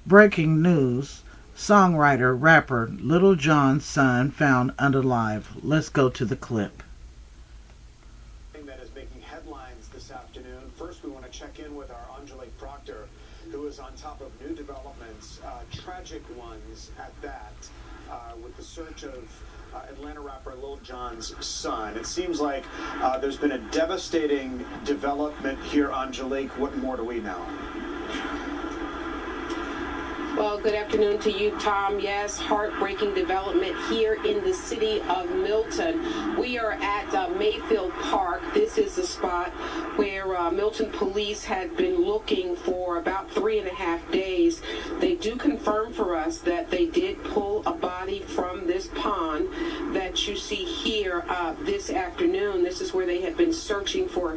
Breaking news. Songwriter, rapper Lil Jon's son found unalive. Let's go to the clip. That is making headlines this afternoon. First, we want to check in with our Angelique Proctor, who is on top of new developments, tragic ones at that, with the search of Atlanta rapper Lil Jon's son. It seems like there's been a devastating development here, Angelique. What more do we know? Well, good afternoon to you, Tom. Yes, heartbreaking development here in the city of Milton. We are at Mayfield Park. This is the spot where Milton police had been looking for about 3.5 days. They do confirm for us that they did pull a body from this pond that you see here this afternoon. This is where they had been searching for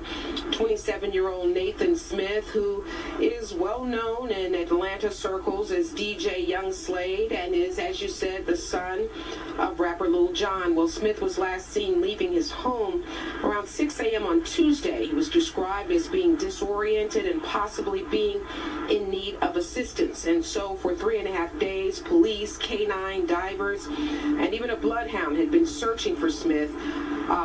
27-year-old Nathan Smith, who is well known in Atlanta circles as DJ Young Slade and is, as you said, the son of rapper Lil Jon. Well, Smith was last seen leaving his home around 6 a.m. on Tuesday. He was described as being disoriented and possibly being in need of assistance. And so for 3.5 days, police, canine, divers, and even a bloodhound had been searching for Smith.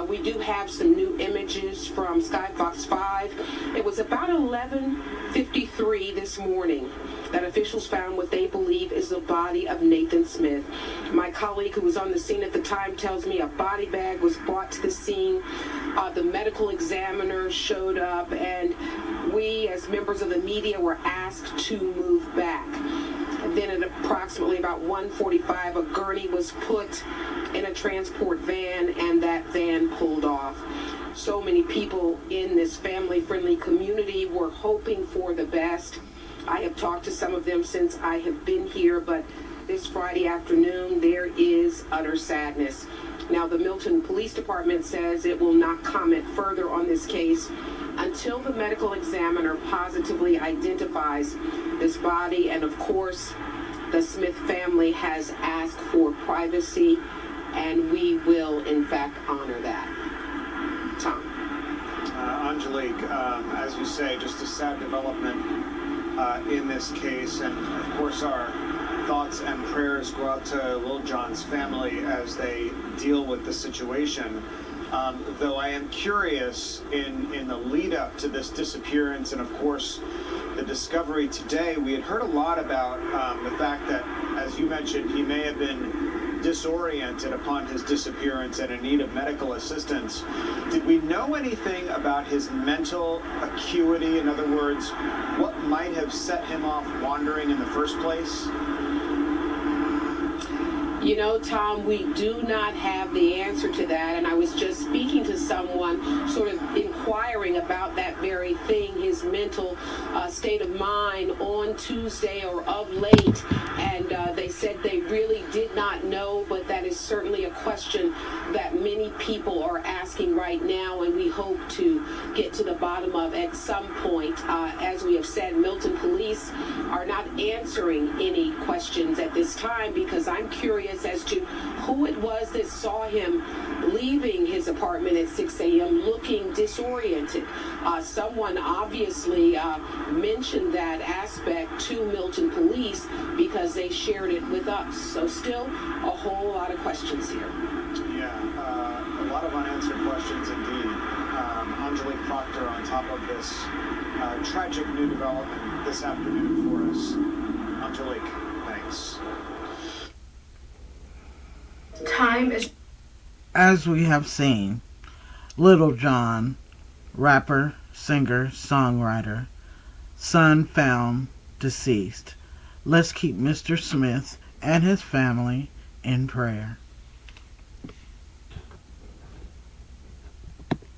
We do have some new images from Skyfox 5. It was about 11:53 this morning that officials found what they believe is the body of Nathan Smith. My colleague who was on the scene at the time tells me a body bag was brought to the scene. The medical examiner showed up, and we, as members of the media, were asked to move back. And then at approximately about 1:45, a gurney was put in a transport van, and that van pulled off. So many people in this family-friendly community were hoping for the best. I have talked to some of them since I have been here, but this Friday afternoon, there is utter sadness. Now, the Milton Police Department says it will not comment further on this case until the medical examiner positively identifies this body. And of course, the Smith family has asked for privacy, and we will, in fact, honor that. Tom. Angelique, as you say, just a sad development in this case, and of course our thoughts and prayers go out to Lil Jon's family as they deal with the situation. Though I am curious, in the lead up to this disappearance and of course the discovery today, we had heard a lot about the fact that, as you mentioned, he may have been disoriented upon his disappearance and in need of medical assistance. Did we know anything about his mental acuity? In other words, what might have set him off wandering in the first place? You know, Tom, we do not have the answer to that, and I was just speaking to someone sort of inquiring about that very thing, his mental state of mind on Tuesday or of late, and they said they really did not know, but that is certainly a question that many people are asking right now, and we hope to get to the bottom of at some point. As we have said, Milton police are not answering any questions at this time because I'm curious as to who it was that saw him leaving his apartment at 6 a.m. looking disoriented. Someone obviously mentioned that aspect to Milton police because they shared it with us. So still a whole lot of questions here. Yeah, a lot of unanswered questions indeed. Angelique Proctor on top of this tragic new development this afternoon for us. Angelique, thanks. Time is... As we have seen, Lil Jon, rapper, singer, songwriter, son found deceased. Let's keep Mr. Smith and his family in prayer.